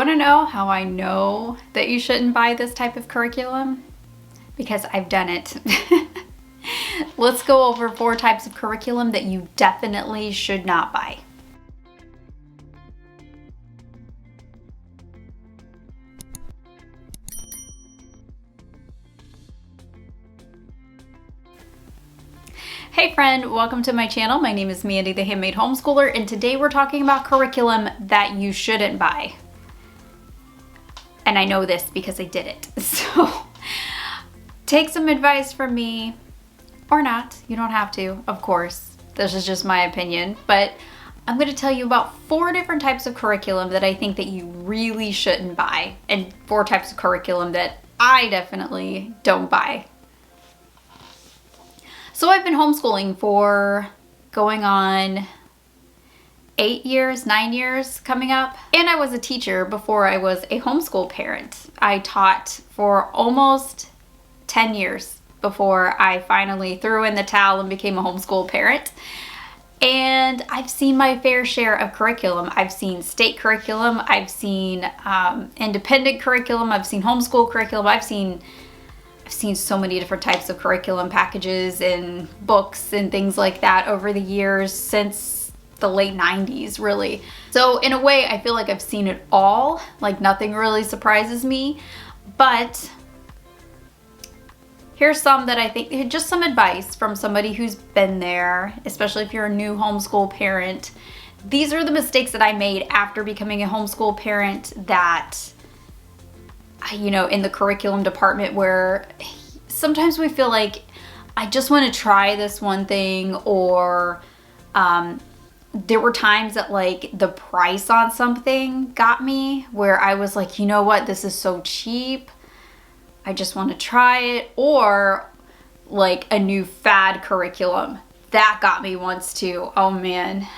Want to know how I know that you shouldn't buy this type of curriculum? Because I've done it. Let's go over 4 types of curriculum that you definitely should not buy. Hey friend, welcome to my channel. My name is Mandy, the Handmade Homeschooler, and today we're talking about curriculum that you shouldn't buy. And I know this because I did it. So take some advice from me, or not. You don't have to, of course. This is just my opinion, but I'm going to tell you about 4 different types of curriculum that I think that you really shouldn't buy, and 4 types of curriculum that I definitely don't buy. So I've been homeschooling for going on 8 years, 9 years coming up. And I was a teacher before I was a homeschool parent. I taught for almost 10 years before I finally threw in the towel and became a homeschool parent. And I've seen my fair share of curriculum. I've seen state curriculum, I've seen independent curriculum, I've seen homeschool curriculum, I've seen so many different types of curriculum packages and books and things like that over the years since the late 90s, really. So in a way, I feel like I've seen it all. Like nothing really surprises me. But here's some that I think, just some advice from somebody who's been there, especially if you're a new homeschool parent. These are the mistakes that I made after becoming a homeschool parent that, you know, in the curriculum department, where sometimes we feel like I just want to try this one thing, or there were times that like the price on something got me where I was like, you know what, this is so cheap, I just want to try it. Or like a new fad curriculum that got me once too. Oh man.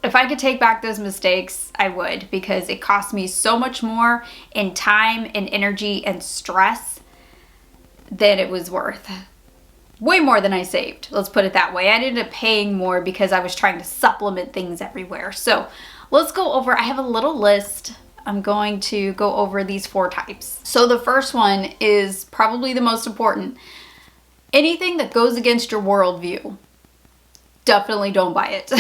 If I could take back those mistakes, I would, because it cost me so much more in time and energy and stress than it was worth. Way more than I saved, let's put it that way. I ended up paying more because I was trying to supplement things everywhere. So let's go over, I have a little list. I'm going to go over these 4 types. So the first one is probably the most important. Anything that goes against your worldview, definitely don't buy it.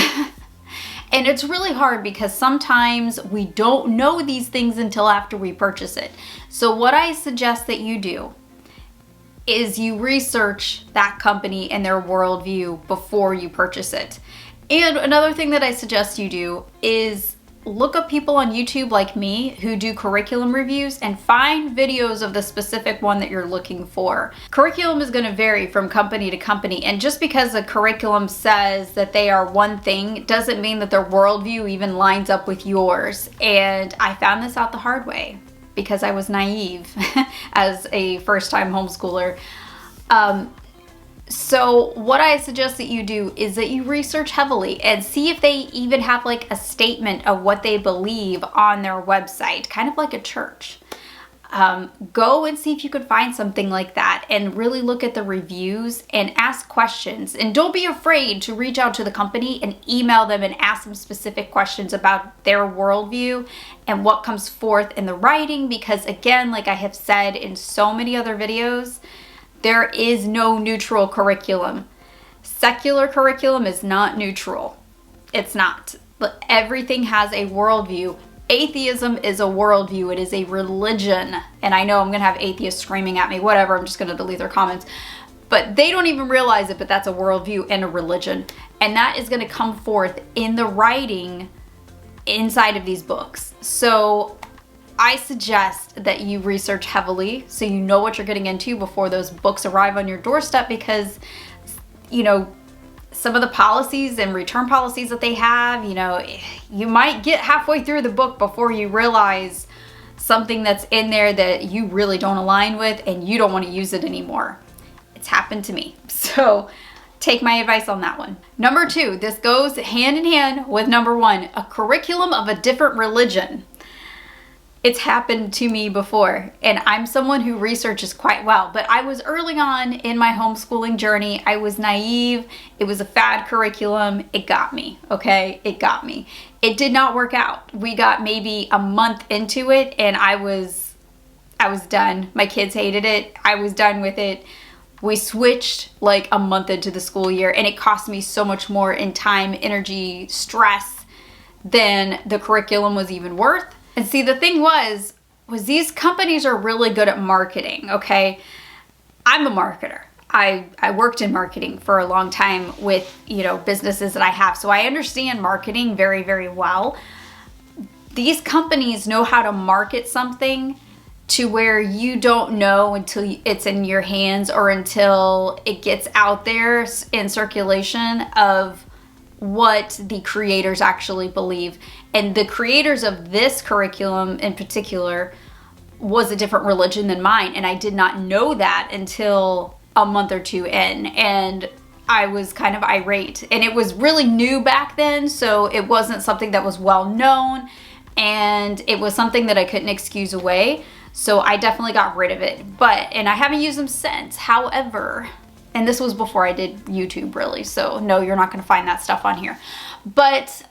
And it's really hard because sometimes we don't know these things until after we purchase it. So what I suggest that you do is you research that company and their worldview before you purchase it. And another thing that I suggest you do is look up people on YouTube like me who do curriculum reviews and find videos of the specific one that you're looking for. Curriculum is going to vary from company to company, and just because a curriculum says that they are one thing doesn't mean that their worldview even lines up with yours. And I found this out the hard way because I was naive as a first-time homeschooler. So what I suggest that you do is that you research heavily and see if they even have like a statement of what they believe on their website, kind of like a church. Go and see if you could find something like that and really look at the reviews and ask questions. And don't be afraid to reach out to the company and email them and ask them specific questions about their worldview and what comes forth in the writing, because again, like I have said in so many other videos, there is no neutral curriculum. Secular curriculum is not neutral. It's not. But everything has a worldview. Atheism is a worldview. It is a religion. And I know I'm going to have atheists screaming at me. Whatever, I'm just going to delete their comments. But they don't even realize it, but that's a worldview and a religion. And that is going to come forth in the writing inside of these books. So I suggest that you research heavily so you know what you're getting into before those books arrive on your doorstep, because, you know, some of the policies and return policies that they have, you know, you might get halfway through the book before you realize something that's in there that you really don't align with and you don't want to use it anymore. It's happened to me. So take my advice on that one. Number 2, this goes hand in hand with number 1, a curriculum of a different religion. It's happened to me before, and I'm someone who researches quite well, but I was early on in my homeschooling journey. I was naive. It was a fad curriculum. It got me, okay? It got me. It did not work out. We got maybe a month into it, and I was done. My kids hated it. I was done with it. We switched like a month into the school year, and it cost me so much more in time, energy, stress than the curriculum was even worth. And see, the thing was these companies are really good at marketing, okay? I'm a marketer. I worked in marketing for a long time with, businesses that I have. So I understand marketing very, very well. These companies know how to market something to where you don't know until it's in your hands or until it gets out there in circulation of what the creators actually believe. And the creators of this curriculum in particular was a different religion than mine, and I did not know that until a month or two in, and I was kind of irate. And it was really new back then, so it wasn't something that was well known, and it was something that I couldn't excuse away, so I definitely got rid of it. And I haven't used them since. However, and this was before I did YouTube, really, so no, you're not going to find that stuff on here. But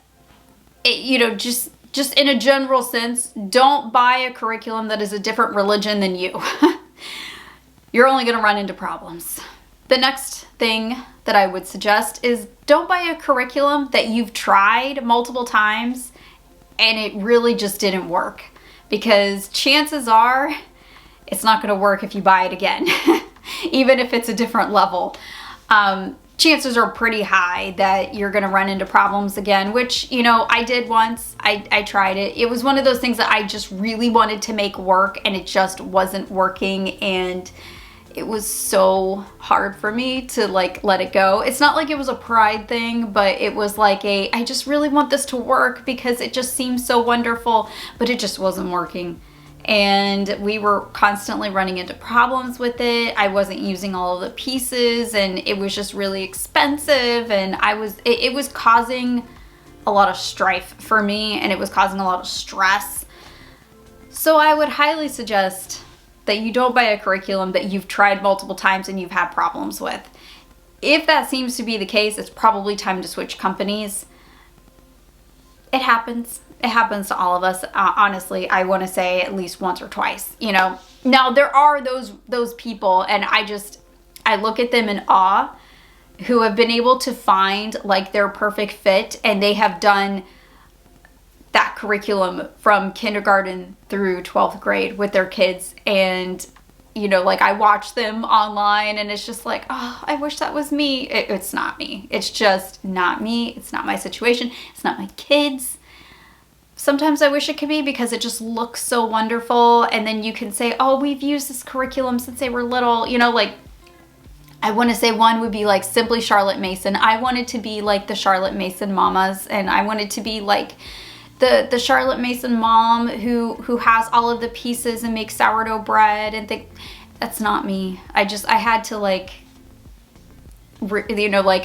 just in a general sense, don't buy a curriculum that is a different religion than you. You're only going to run into problems. The next thing that I would suggest is don't buy a curriculum that you've tried multiple times and it really just didn't work, because chances are it's not going to work if you buy it again, even if it's a different level. Chances are pretty high that you're going to run into problems again, which, I did once. I tried it. It was one of those things that I just really wanted to make work, and it just wasn't working, and it was so hard for me to let it go. It's not like it was a pride thing, but it was like I just really want this to work because it just seems so wonderful, but it just wasn't working. And we were constantly running into problems with it. I wasn't using all of the pieces, and it was just really expensive, and it was causing a lot of strife for me, and it was causing a lot of stress. So I would highly suggest that you don't buy a curriculum that you've tried multiple times and you've had problems with. If that seems to be the case, it's probably time to switch companies. It happens. It happens to all of us. Honestly, I want to say at least once or twice, Now, there are those people, and I look at them in awe, who have been able to find their perfect fit, and they have done that curriculum from kindergarten through 12th grade with their kids. And, I watch them online, and it's just oh, I wish that was me. It's not me. It's just not me. It's not my situation. It's not my kids. Sometimes I wish it could be, because it just looks so wonderful. And then you can say, oh, we've used this curriculum since they were little. I want to say one would be Simply Charlotte Mason. I wanted to be like the Charlotte Mason mamas, and I wanted to be like the Charlotte Mason mom who has all of the pieces and makes sourdough bread and that's not me. I had to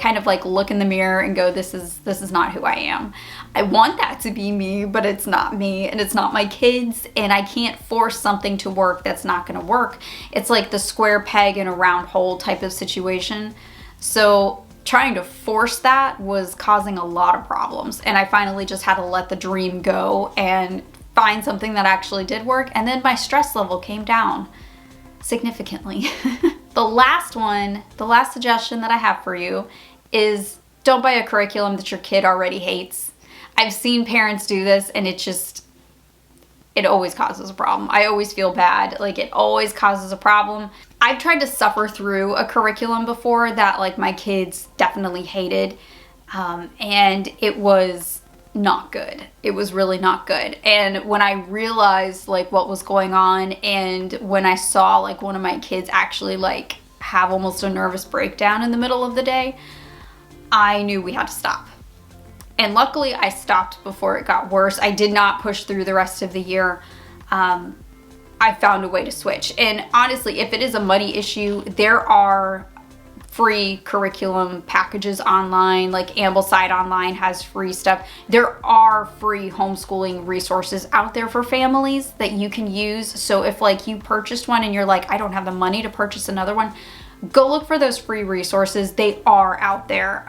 kind of look in the mirror and go, this is not who I am. I want that to be me, but it's not me, and it's not my kids, and I can't force something to work that's not going to work. It's like the square peg in a round hole type of situation. So trying to force that was causing a lot of problems, and I finally just had to let the dream go and find something that actually did work, and then my stress level came down significantly. The last suggestion that I have for you is don't buy a curriculum that your kid already hates. I've seen parents do this, and it always causes a problem. I always feel bad. It always causes a problem. I've tried to suffer through a curriculum before that my kids definitely hated, and it was not good. It was really not good. And when I realized what was going on, and when I saw one of my kids actually have almost a nervous breakdown in the middle of the day, I knew we had to stop. And luckily I stopped before it got worse. I did not push through the rest of the year. I found a way to switch. And honestly, if it is a money issue, there are free curriculum packages online, like Ambleside Online has free stuff. There are free homeschooling resources out there for families that you can use. So if like you purchased one and you're like, I don't have the money to purchase another one, go look for those free resources. They are out there.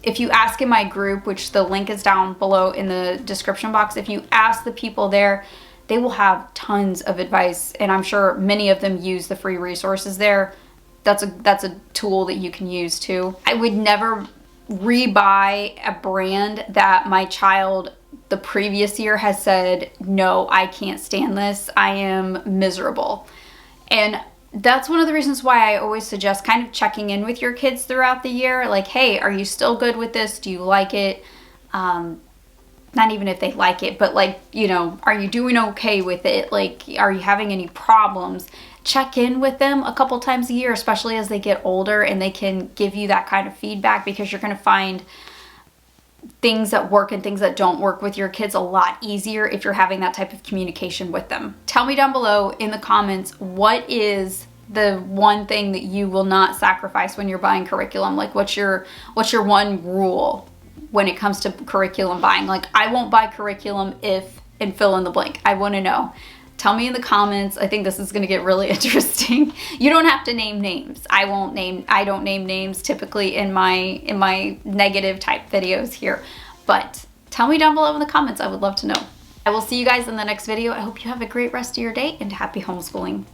If you ask in my group, which the link is down below in the description box, if you ask the people there, they will have tons of advice, and I'm sure many of them use the free resources there. That's a tool that you can use too. I would never rebuy a brand that my child the previous year has said, no, I can't stand this, I am miserable. And that's one of the reasons why I always suggest kind of checking in with your kids throughout the year. Like, hey, are you still good with this? Do you like it? Not even if they like it, but like, you know, are you doing okay with it? Like, are you having any problems? Check in with them a couple times a year, especially as they get older, and they can give you that kind of feedback, because you're going to find things that work and things that don't work with your kids a lot easier if you're having that type of communication with them. Tell me down below in the comments, what is the one thing that you will not sacrifice when you're buying curriculum? Like, what's your one rule when it comes to curriculum buying? Like, I won't buy curriculum if, and fill in the blank. I want to know. Tell me in the comments. I think this is going to get really interesting. You don't have to name names. I don't name names typically in my negative type videos here, but tell me down below in the comments. I would love to know. I will see you guys in the next video. I hope you have a great rest of your day, and happy homeschooling.